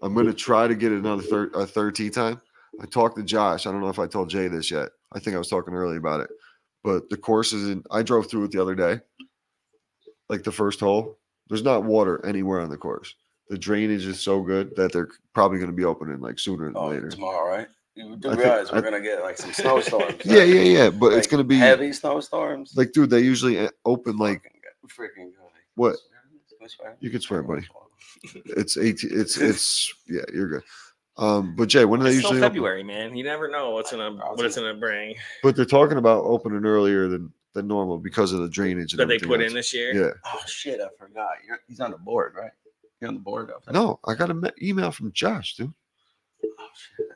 gonna try to get another third tee time. I talked to Josh. I don't know if I told Jay this yet. I think I was talking earlier about it. But the course I drove through it the other day. Like the first hole, there's not water anywhere on the course. The drainage is so good that they're probably going to be opening like sooner than later. Tomorrow, right? You do realize we're going to get like some snowstorms. Yeah. But like, it's going to be heavy snowstorms. Like, dude, they usually open like freaking good. What? You can swear, buddy. It's 18. It's yeah, you're good. But Jay, when do they usually February, man? You never know what it's gonna bring. But they're talking about opening earlier than normal because of the drainage that they put in this year. Yeah. Oh shit, I forgot. He's on the board, right? You're on the board up there. No, I got an email from Josh, dude. Oh shit,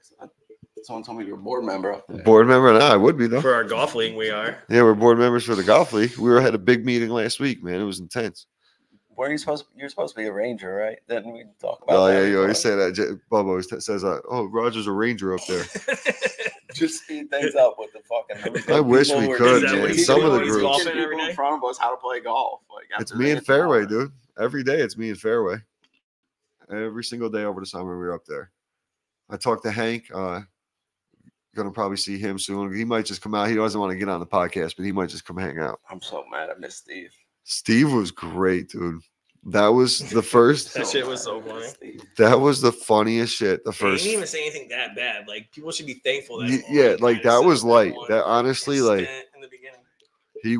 someone told me you're a board member up there. Board member? No, I would be though. For our golf league, we are. Yeah, we're board members for the golf league. We had a big meeting last week, man. It was intense. You're supposed to be a ranger, right? Then we talk about. Oh yeah, you always say that. Bubba always says, "Oh, Roger's a ranger up there." Just speed things up with the fucking. I wish we could, man. Some of the groups. People in front of us how to play golf. Like it's me and Fairway, dude. Every day it's me and Fairway. Every single day over the summer we were up there. I talked to Hank. Gonna probably see him soon. He might just come out. He doesn't want to get on the podcast, but he might just come hang out. I'm so mad I missed Steve. Steve was great, dude. That was the first. That shit was so funny. That was the funniest shit. The first. He didn't even say anything that bad. Like people should be thankful that. Yeah, like that was light. That honestly, like in the beginning, he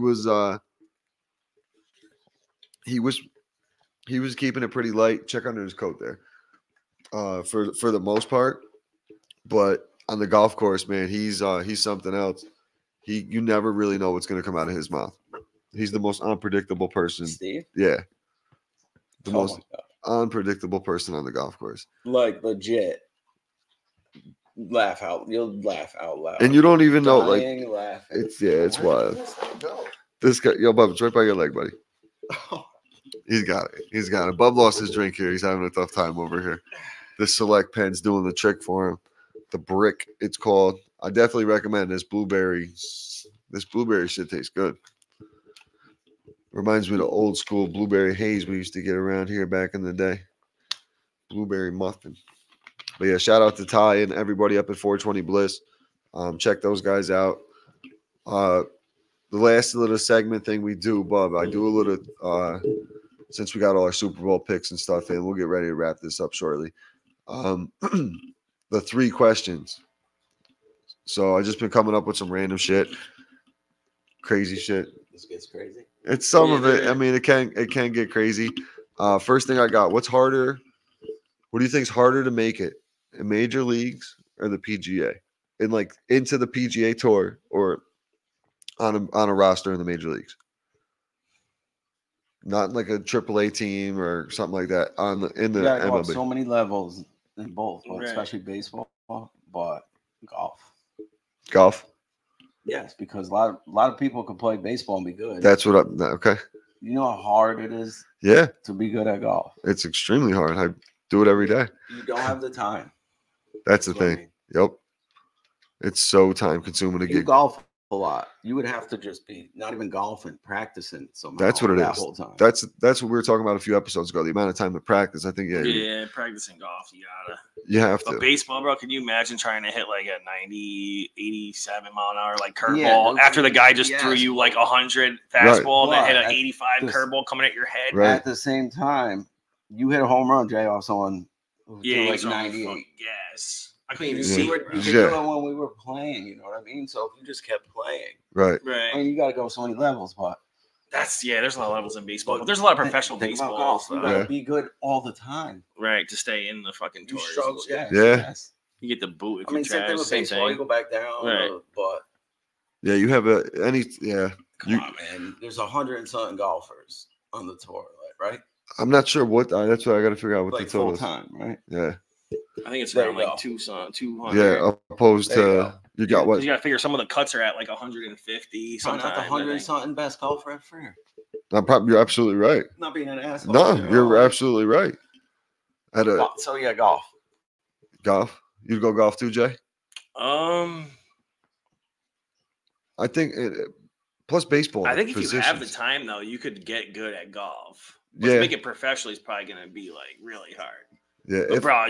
was keeping it pretty light. Check under his coat there. For the most part, but on the golf course, man, he's something else. You never really know what's going to come out of his mouth. He's the most unpredictable person. Steve? Yeah. The most unpredictable person on the golf course. Like legit. You'll laugh out loud. And you don't even know, laughing. It's wild. This guy, Bub, it's right by your leg, buddy. He's got it. Bub lost his drink here. He's having a tough time over here. This Select Pen's doing the trick for him. The brick, it's called. I definitely recommend this blueberry. This blueberry shit tastes good. Reminds me of the old school blueberry haze we used to get around here back in the day. Blueberry muffin. But yeah, shout out to Ty and everybody up at 420 Bliss. Check those guys out. The last little segment thing we do, Bub, I do a little, since we got all our Super Bowl picks and stuff in, we'll get ready to wrap this up shortly. The 3 questions. So I just been coming up with some random shit. Crazy shit. This gets crazy. It's some of it. I mean, it can get crazy. First thing I got, what's harder? What do you think is harder to make it? In major leagues or the PGA? And like into the PGA Tour or on a roster in the major leagues? Not like a AAA team or something like that in the MLB. So many levels in both, especially baseball, but golf. Golf? Yes, because a lot of people can play baseball and be good. That's what I'm. Okay. You know how hard it is. Yeah. To be good at golf. It's extremely hard. I do it every day. You don't have the time. That's the thing. I mean. Yep. It's so time consuming to get golf a lot. You would have to just be not even golfing, practicing somehow. That's what it is. Whole time. That's what we were talking about a few episodes ago. The amount of time to practice. I think yeah, practicing golf, you have to. But baseball, bro, can you imagine trying to hit like a 90, 87 mile an hour like curveball after the guy just threw you like 100 fastball and then hit an 85 curveball coming at your head? Right. At the same time, you hit a home run, Jay, off someone who threw like 98. Yes. I couldn't even see it. You could do it when we were playing, you know what I mean? So if you just kept playing. Right. I mean, you got to go so many levels, but. There's a lot of levels in baseball. But there's a lot of professional baseball. Golf. You got to be good all the time. Right, to stay in the fucking tours. Struggle, yes. You get the boot. I mean, same thing with baseball. You go back down, but. Yeah, you have Come on, man. There's 100 and something golfers on the tour, right? I'm not sure what. That's what I got to figure out what like the total full time, right? Yeah. I think it's around like 200. Yeah, opposed to you got what? You got to figure some of the cuts are at like 150. Sometimes not the 100 and something best golfer at Frere. You're absolutely right. Not being an asshole. No, you're absolutely right. So yeah, golf. Golf. You'd go golf too, Jay? I think plus baseball. I think if you have the time though, you could get good at golf. But to make it professionally is probably going to be like really hard. Yeah, but bro,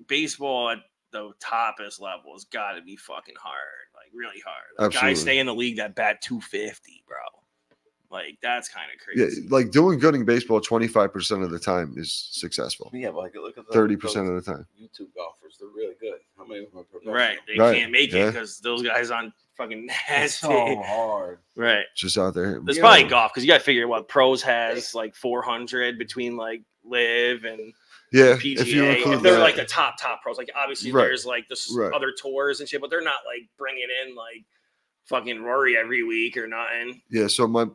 baseball at the toppest level has got to be fucking hard, like really hard. Like guys stay in the league that bat 250, bro. Like that's kind of crazy. Yeah, like doing good in baseball 25% of the time is successful. Yeah, but like look at 30% of the time. YouTube golfers, they're really good. How many of them are professional? Right, they can't make it because those guys on fucking nasty. It's so hard. Right, just out there. There's probably golf because you got to figure what pros has like 400 between like live and. Yeah, PGA, if they're like the top pros, like obviously there's like this other tours and shit, but they're not like bringing in like fucking Rory every week or nothing. Yeah, so my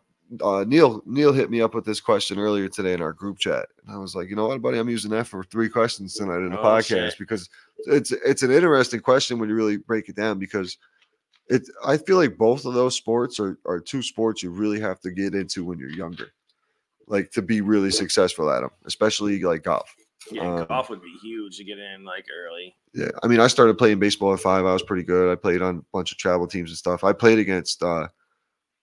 Neil hit me up with this question earlier today in our group chat, and I was like, you know what, buddy, I'm using that for 3 questions tonight in the podcast because it's an interesting question when you really break it down because I feel like both of those sports are 2 sports you really have to get into when you're younger, like to be really successful at them, especially like golf. Yeah, golf would be huge to get in like early. Yeah, I mean, I started playing baseball at 5. I was pretty good. I played on a bunch of travel teams and stuff. I played against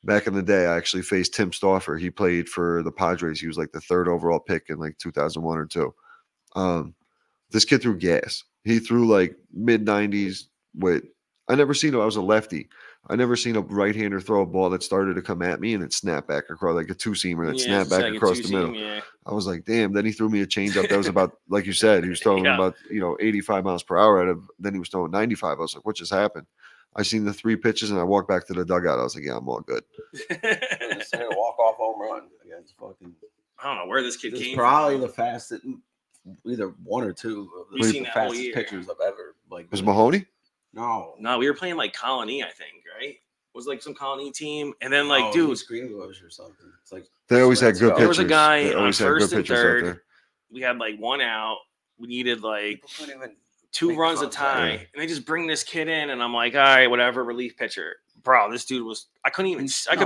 back in the day. I actually faced Tim Stauffer. He played for the Padres. He was like the 3rd overall pick in like 2001 or 2. This kid threw gas. He threw like mid 90s. I never seen him. I was a lefty. I never seen a right-hander throw a ball that started to come at me and it snapped back across like a 2-seamer that snapped back like across the middle. Yeah. I was like, damn. Then he threw me a changeup that was about, like you said, he was throwing about 85 miles per hour at him. Then he was throwing 95. I was like, what just happened? I seen the 3 pitches and I walked back to the dugout. I was like, yeah, I'm all good. Walk-off home run against fucking. I don't know where this kid came. Probably the fastest, either 1 or 2 of the fastest pitchers I've ever like. Was Mahoney? No, we were playing like Colony, I think, right? It was like some Colony team, and then like, dude, Greenbush or something. It's like they always had good pitchers. There was a guy on 1st and 3rd. We had like 1 out. We needed like 2 runs a tie, and they just bring this kid in, and I'm like, all right, whatever, relief pitcher, bro. This dude was, I could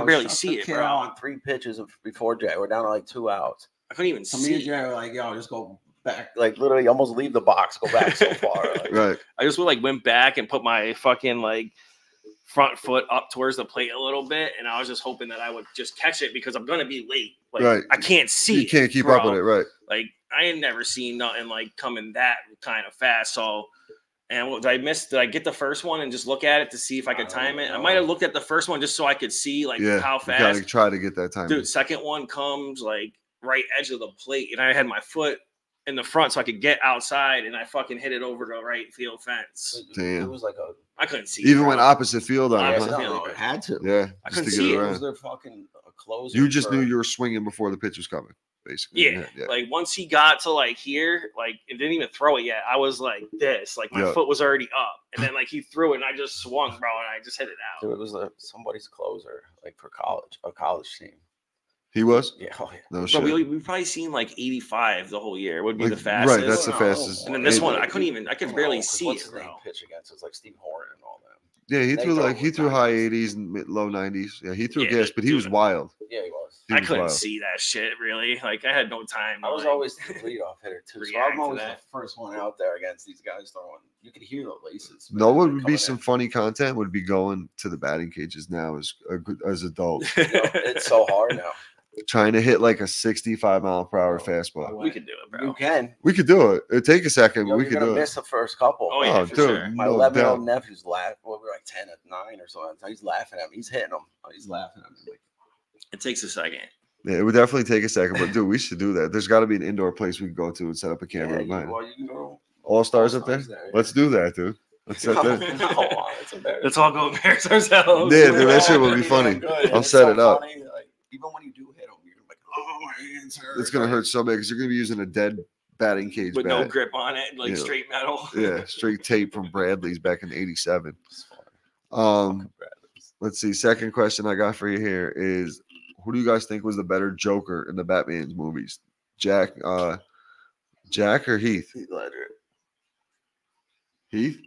barely see it, bro. On 3 pitches before Jay, we're down to like 2 outs. I couldn't even see. Me and Jay were like, yo, just go back, like literally almost leave the box, go back so far. Like, right. I just went back and put my fucking like front foot up towards the plate a little bit, and I was just hoping that I would just catch it because I'm gonna be late. Like I can't see. You can't keep up with it, right? Like I ain't never seen nothing like coming that kind of fast. So, and what did I miss? Did I get the first one and just look at it to see if I could time it? I might have looked at the first one just so I could see like how fast. You gotta try to get that time. Dude, second one comes like right edge of the plate, and I had my foot in the front so I could get outside, and I fucking hit it over the right field fence. Damn. It was like I couldn't see. Even when opposite field on it. No, it had to. Yeah. I couldn't see it. It was their fucking closer. You just knew you were swinging before the pitch was coming, basically. Yeah. Like once he got to like here, like it didn't even throw it yet. I was like this, like my foot was already up, and then like he threw it, and I just swung, bro, and I just hit it out. Dude, it was somebody's closer, like for college, a college team. He was? Yeah. No shit. We've probably seen like 85 the whole year. It would be the fastest. Right, that's the fastest. And then this one, I could barely see it, bro. Pitch against it's like Steve Horn and all that. Yeah, he They threw throw like he with threw high 90s. 80s and low 90s. Yeah, he threw Yeah, gas, but he was dude. wild. Yeah, he was. He I was couldn't wild. see that shit really. Like I had no time. I was like, always the leadoff hitter too, so react I'm to always the that. first one out there against these guys throwing. You could hear the laces. No, what man, would be coming some in. funny content would be going to the batting cages now as adults, It's so hard now. trying to hit like a 65-mile-per-hour fastball. We could do it, bro. You can. We could do it. It'd take a second, but You're we could gonna do it. miss the first couple. Oh, yeah, Oh, for dude, sure. My no 11-year-old doubt. nephew's laughing. Well, we're like 10 at 9 or so. He's laughing at me. He's hitting them. He's laughing at me. Like, It takes a second. Yeah, it would definitely take a second, but dude, we should do that. There's got to be an indoor place we can go to and set up a camera. yeah, behind. you can go. All stars up there. All-Stars there, yeah. Let's do that, dude. Let's set No, that. no, it's embarrassing. Let's all go embarrass ourselves. Yeah, dude, that shit would It'd be funny. damn good. I'll It's set so it up. funny, like, even when you do hit them, you're like, oh, my hands hurt. It's gonna hurt so bad because you're gonna be using a dead batting cage With bat. no grip on it, like Yeah. straight metal. Yeah, straight tape from Bradley's back in '87. It's funny. Um, let's see. Second question I got for you here is, who do you guys think was the better Joker in the Batman's movies? Jack or Heath? Heath Ledger. Heath?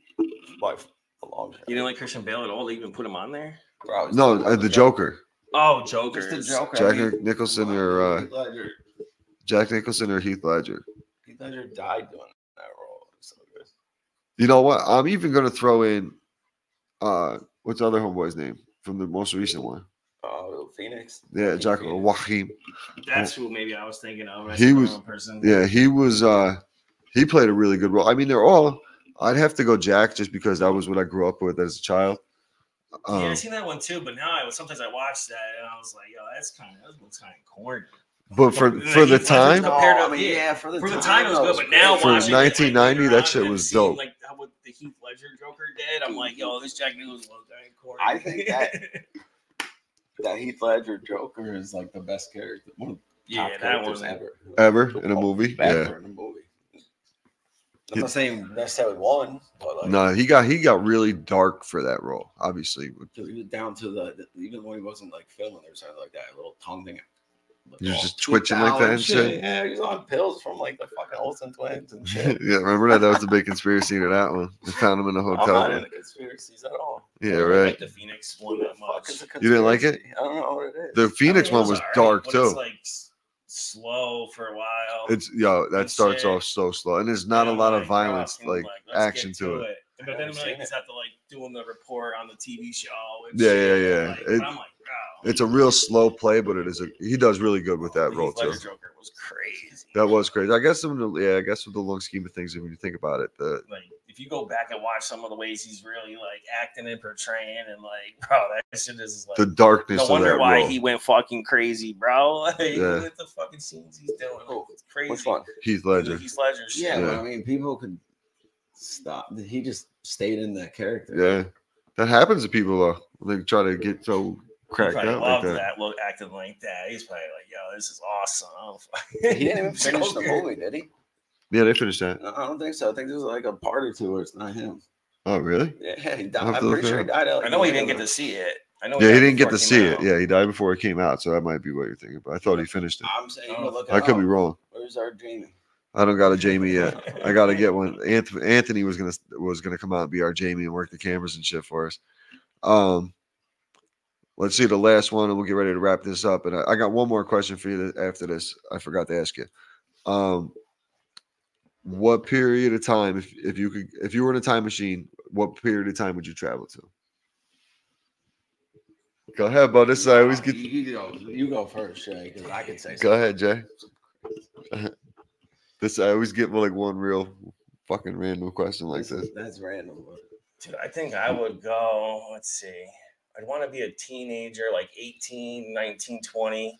By a long shot. You didn't like Christian Bale at all? They even put him on there? Bro, he's No, like the Joker. Oh, Joker. Just the Joker. Jack Nicholson or Heath Ledger. Jack Nicholson or Heath Ledger? Heath Ledger died doing that role. It's so good. You know what? I'm even gonna throw in what's the other homeboy's name from the most recent one? Oh, Phoenix. Yeah, Jack Phoenix. Joaquin. That's who maybe I was thinking of. He was- Person. Yeah, he was he played a really good role. I mean, they're all I'd have to go Jack just because that was what I grew up with as a child. Yeah, I seen that one too, but now sometimes I watch that and I was like, yo, that looks kind of corny. But for Like, the Heath Ledger's time, compared to- I mean, yeah, for the time it was good, but now For watching 1990, it, that like, shit and was seeing, dope. Like how what the Heath Ledger Joker did, I'm like, yo, this Jack Nicholson was kind of corny. I think that Heath Ledger Joker is like the best character. One of the yeah, top that characters one. ever in a movie. Yeah. Ever in a movie. I'm not saying necessarily one, but like No, he got really dark for that role. Obviously, he was down to the even when he wasn't like filming or something like that, a little tongue thing. He was all just twitching like out that and shit. Yeah, he was on pills from like the fucking Olsen twins and shit. Yeah, remember that? That was the big conspiracy to that one. They found him in a I'm hotel. not into conspiracies at all. Yeah, I don't right. like the Phoenix one that Fuck much. is a You didn't like it? conspiracy? I don't know what it is. The Phoenix I mean, one was alright, dark but too. It's like slow for a while. That and starts shit. off so slow, and there's not a And lot I'm of like, bro, violence, can you, like let's action get to it. But then Never like seen just have to like doing the report on the TV show. And Yeah, shit. yeah. Like, It- but I'm like, bro. It's a real slow play, but he does really good with that The role Heath too. Ledger Joker was crazy. That was crazy. I guess with the long scheme of things, when you think about it, Like if you go back and watch some of the ways he's really like acting and portraying, and like, bro, that shit is like the darkness no of wonder that why role. he went fucking crazy, bro. Like, Yeah. with the fucking scenes he's doing, like, it's crazy. Which one? Heath Ledger. Heath Ledger shit. Yeah, Yeah. but I mean, people could stop. He just stayed in that character. Yeah, that happens to people though. When they try to get so He cracked probably out like loved that. that look, acting like that. He's probably like, yo, this is awesome. He didn't even finish the Joker. movie, did he? Yeah, they finished that. No, I don't think so. I think there's like a part or two where it's not him. Oh, really? Yeah, he died. I'll have I'm to look pretty sure he it died. I know he didn't get to see it. I know Yeah, he died didn't get before to it see came it. out. Yeah, he died before it came out, so that might be what you're thinking. But I thought he finished it. I'm saying, you can Oh. look it I could up. be wrong. Where's our Jamie? I don't got a Jamie yet. I got to get one. Anthony was gonna come out and be our Jamie and work the cameras and shit for us. Let's see the last one, and we'll get ready to wrap this up. And I got one more question for you after this. I forgot to ask you. What period of time, if you were in a time machine, what period of time would you travel to? Go ahead, bud. This I always get. You go first, Shay, because I can say Go ahead, Jay. This I always get like one real fucking random question like this. That's random. But Dude, I think I would go, let's see. I'd want to be a teenager, like 18, 19, 20.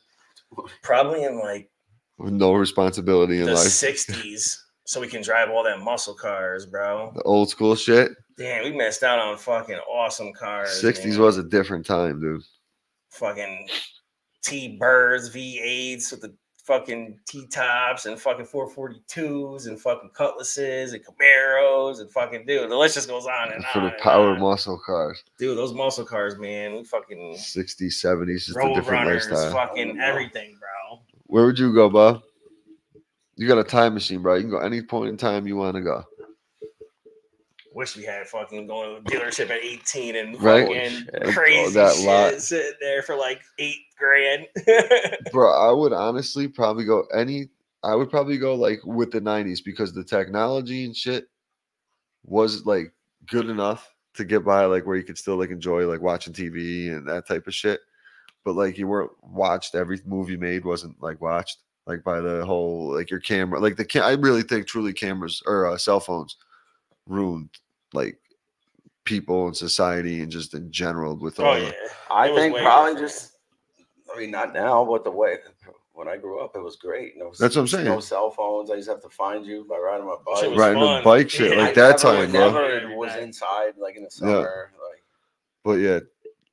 Probably in like With no responsibility in the life. 60s. So we can drive all that muscle cars, bro. The old school shit. Damn, we missed out on fucking awesome cars. 60s man. was a different time, dude. Fucking T-Birds, V8s with the fucking T-tops and fucking 442s and fucking Cutlasses and Camaros and fucking, dude, the list just goes on and For on. the and power on. muscle cars. Dude, those muscle cars, man, we fucking 60s, 70s, just a road different runners, lifestyle. fucking everything, bro. Where would you go, Bob? You got a time machine, bro. You can go any point in time you want to go. wish we had fucking going to a dealership at 18 and Right. fucking crazy that shit lot. sitting there for like $8,000. Bro, I would honestly probably go I would probably go like with the 90s because the technology and shit was like good enough to get by, like where you could still like enjoy like watching TV and that type of shit. But like you weren't watched, every movie made wasn't like watched like by the whole like your camera, like I really think truly cameras or cell phones ruined like people and society and just in general with all the, I It was think way probably different. just, I mean, not now, but the way when I grew up, it was great. No, That's what I'm saying. No cell phones. I used to have to find you by riding my bike. Shit was riding the fun. bike shit Yeah. like that I time, bro. never was inside like in the summer. Like, But yeah,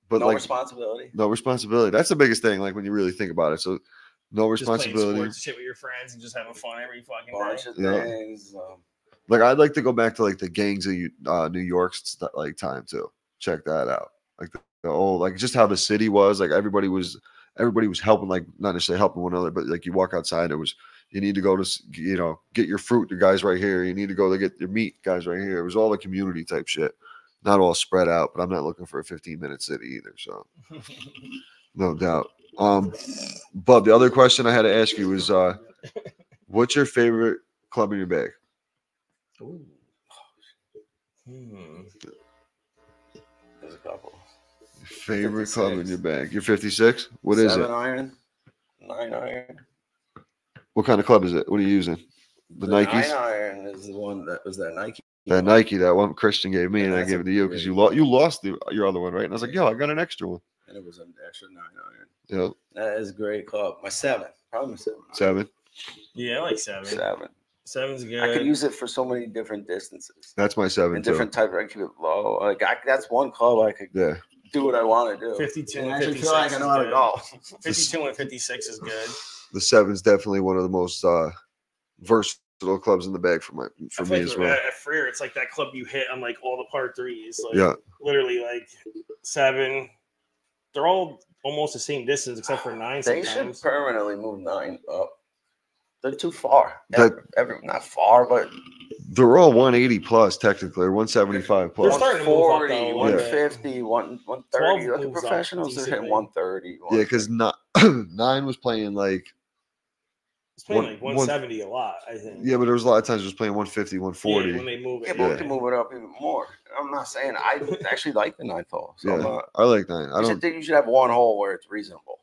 but no like responsibility. no responsibility. That's the biggest thing. Like when you really think about it. So no Just playing responsibility. sports and shit with your friends and just having fun every fucking Bunch day. of Yeah. things. Like I'd like to go back to like the gangs of New York's like time too. Check that out. Like the old, like just how the city was. Like everybody was helping, like not necessarily helping one another, but like you walk outside, it was, you need to go to get your fruit, the guys right here. You need to go to get your meat, guys right here. It was all the community type shit, not all spread out. But I'm not looking for a 15-minute city either. So no doubt. But the other question I had to ask you is, what's your favorite club in your bag? Ooh. There's a couple. Favorite 56. club in your bag? You're 56? What is 7 it? iron, 9 iron. What kind of club is it? What are you using? The Nikes? 9 iron is the one that was that Nike. That Nike, that one Christian gave me, Yeah, and I that's gave a it to you because great you lost your other one, right? And I was like, yo, I got an extra one. And it was an extra 9 iron. Yep. That is a great club. My 7. Probably my 7. 7. Yeah, I like 7. 7. 7's good. I could use it for so many different distances. That's my 7 and too. different types. I keep it low. Like that's one club I could do what I want to do. 52 and and I actually 56 feel like I know how to golf. 52 and 56 is good. The 7's definitely one of the most versatile clubs in the bag for me as well. At Freer, it's like that club you hit on like all the par threes. Like, yeah. Literally like 7. They're all almost the same distance except for 9 They sometimes. should permanently move 9 up. They're too far. Not far, but they're all 180 plus technically, or 175 plus. They're starting to move up, 140, though, 150, 130. Look at moves up professionals. They're hitting decently. 130. Yeah, because 9 was playing like. It's playing like 170 a lot, I think. Yeah, but there was a lot of times it was playing 150, 140. Yeah, when they move it. Yeah, but we can move it up even more. I'm not saying I actually like the 9th hole. So I like 9. I don't think you should have one hole where it's reasonable.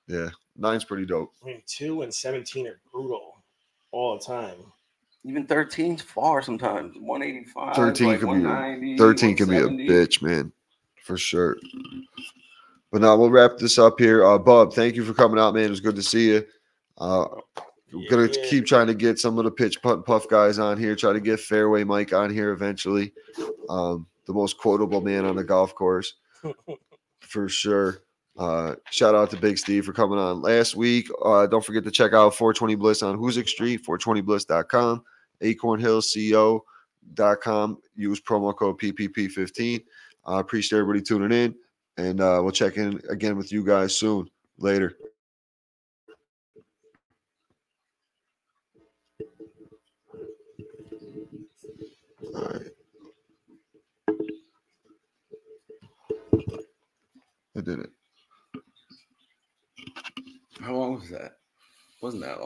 Yeah, 9's pretty dope. I mean, 2 and 17 are brutal all the time. Even 13's far sometimes. 185. 13 like could 190, 13 could be a bitch, man, for sure. But now we'll wrap this up here. Bub, thank you for coming out, man. It was good to see you. We're gonna keep trying to get some of the pitch putt and puff guys on here. Try to get Fairway Mike on here eventually. The most quotable man on the golf course, for sure. Shout out to Big Steve for coming on last week. Don't forget to check out 420 Bliss on Hoosick Street, 420bliss.com, acornhillco.com. Use promo code PPP15. Appreciate everybody tuning in, and we'll check in again with you guys soon. Later. All right. I did it. How long was that? Wasn't that long?